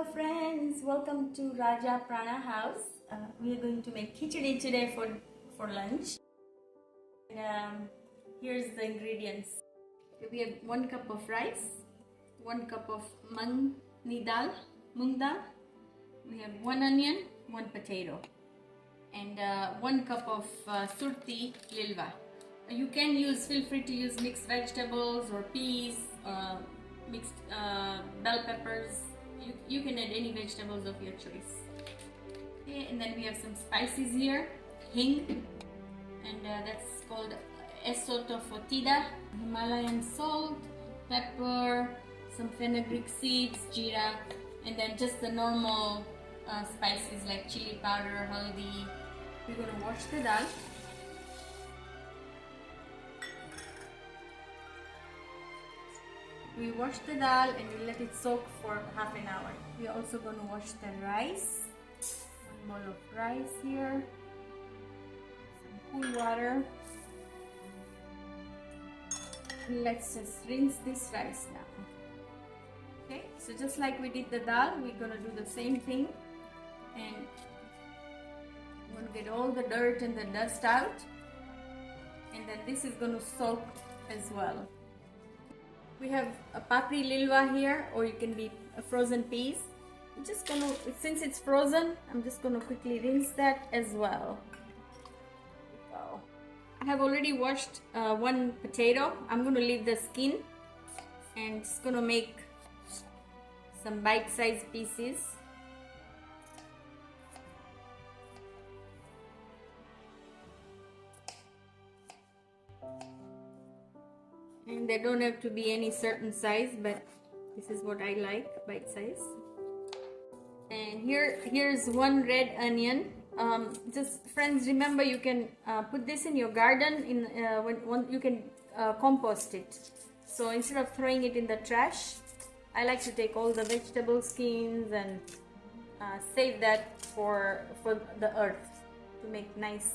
Hello friends, welcome to Raja Prana house. We are going to make kitchari today for lunch. And here's the ingredients. We have 1 cup of rice, 1 cup of mung dal. We have 1 onion, 1 potato, and 1 cup of surti lilva. You can feel free to use mixed vegetables or peas, mixed bell peppers. You can add any vegetables of your choice. Okay, and then we have some spices here, hing, and that's called asafetida, Himalayan salt, pepper, some fenugreek seeds, jeera, and then just the normal spices like chili powder, haldi. We're going to wash the dal. We wash the dal and we let it soak for half an hour. We're also going to wash the rice. 1 bowl of rice here. Some cool water. And let's just rinse this rice now. Okay, so just like we did the dal, we're going to do the same thing. And we're going to get all the dirt and the dust out. And then this is going to soak as well. We have a papri lilva here, or you can be frozen peas. I'm just gonna, since it's frozen, I'm just gonna quickly rinse that as well. So, I have already washed 1 potato. I'm gonna leave the skin and just gonna make some bite-sized pieces. And they don't have to be any certain size, but this is what I like, bite size. And here's 1 red onion. Just friends, remember you can put this in your garden. When you can compost it. So instead of throwing it in the trash, I like to take all the vegetable skins and save that for the earth to make nice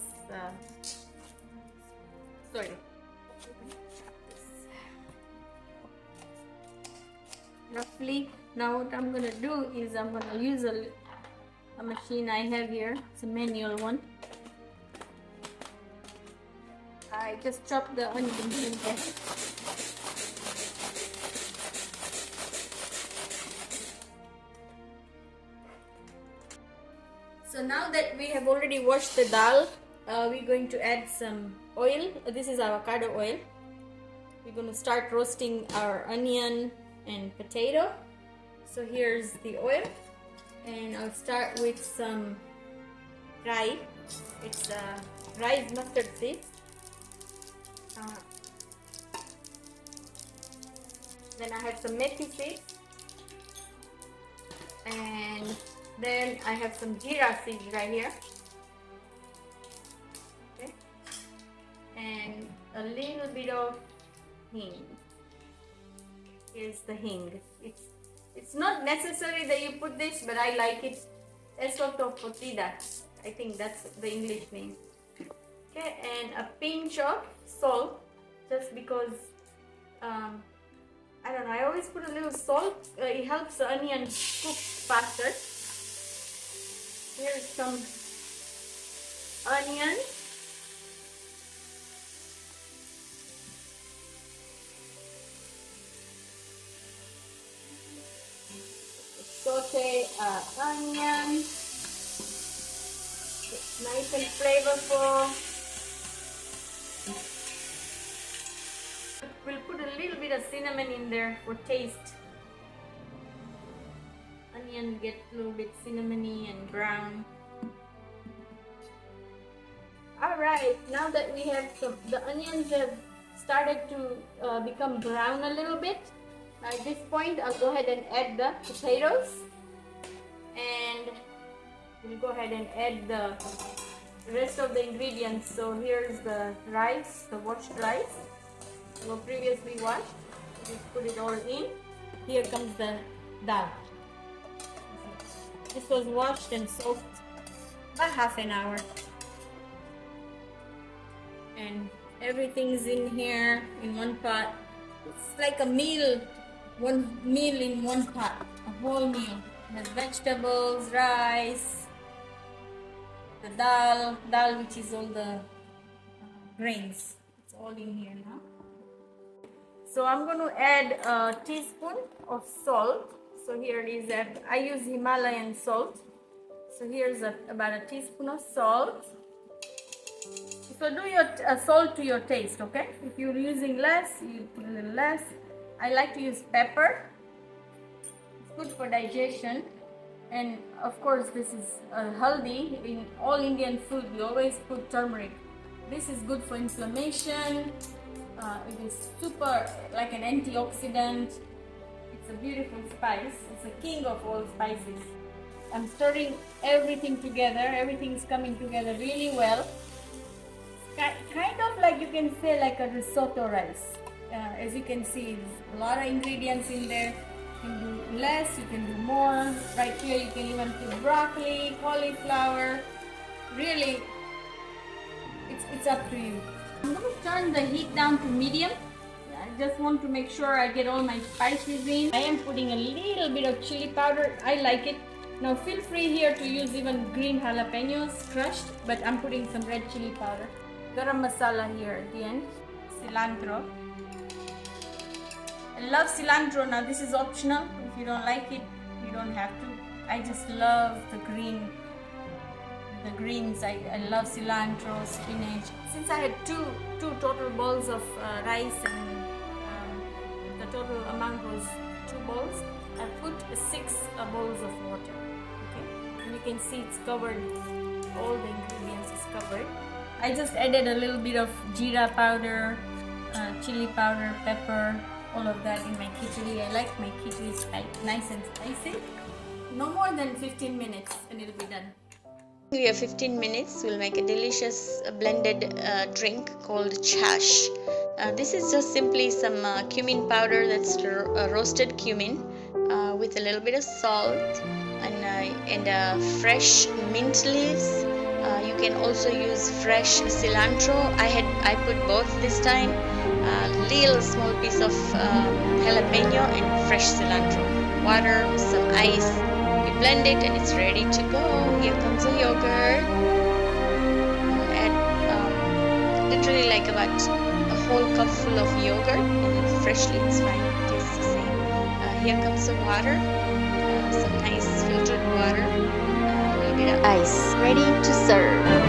soil. Roughly. Now what I'm gonna do is I'm gonna use a machine I have here. It's a manual one. I just chopped the onions in here. So now that we have already washed the dal, we're going to add some oil. This is avocado oil. We're going to start roasting our onion and potato. So here's the oil, and I'll start with some rye. It's rice mustard seeds. Then I have some methi seeds, and then I have some jeera seeds right here. Okay, and a little bit of hing. Here's the hing. It's not necessary that you put this, but I like it. Asafetida. I think that's the English name. Okay, and a pinch of salt, just because I don't know. I always put a little salt. It helps the onion cook faster. Here's some onion. Saute onion. It's nice and flavorful. We'll put a little bit of cinnamon in there for taste. Onion get a little bit cinnamony and brown. Alright, now that we have the onions have started to become brown a little bit. At this point, I'll go ahead and add the potatoes, and we'll go ahead and add the rest of the ingredients. So here's the rice, the washed rice, previously washed. Just put it all in. Here comes the dal. This was washed and soaked about half an hour, and everything's in here in one pot. It's like a meal. One meal in one pot, a whole meal. has vegetables, rice, the dal which is all the grains. It's all in here now. So I'm going to add a teaspoon of salt. So here it is. I use Himalayan salt. So here's about a teaspoon of salt. So do your salt to your taste, okay? If you're using less, you put a little less. I like to use pepper. It's good for digestion. And of course, this is haldi. In all Indian food, we always put turmeric. This is good for inflammation. It is super like an antioxidant. It's a beautiful spice. It's the king of all spices. I'm stirring everything together. Everything is coming together really well. Kind of like, you can say, like a risotto rice. As you can see, there's a lot of ingredients in there. You can do less, you can do more. Right here you can even put broccoli, cauliflower. Really, it's up to you. I'm going to turn the heat down to medium. I just want to make sure I get all my spices in. I am putting a little bit of chili powder. I like it. Now feel free here to use even green jalapenos crushed, but I'm putting some red chili powder. Garam masala here at the end. Cilantro. I love cilantro. Now this is optional. If you don't like it, you don't have to. I just love the greens. I love cilantro, spinach. Since I had two total bowls of rice and the total amount was 2 bowls, I put 6 bowls of water. Okay, and you can see it's covered. All the ingredients is covered. I just added a little bit of jeera powder, chili powder, pepper, all of that in my kitchari. I like my kitchari nice and spicy. No more than 15 minutes and it'll be done. We have 15 minutes. We'll make a delicious blended drink called chash. This is just simply some cumin powder, that's roasted cumin with a little bit of salt and fresh mint leaves. You can also use fresh cilantro. I put both this time. Little small piece of jalapeno and fresh cilantro. Water, some ice. We blend it and it's ready to go. Here comes the yogurt. Add literally like about a whole cup full of yogurt, and it's freshly, it's fine. It tastes the same. Here comes the water. Some nice filtered water. A little bit of ice. Ready to serve.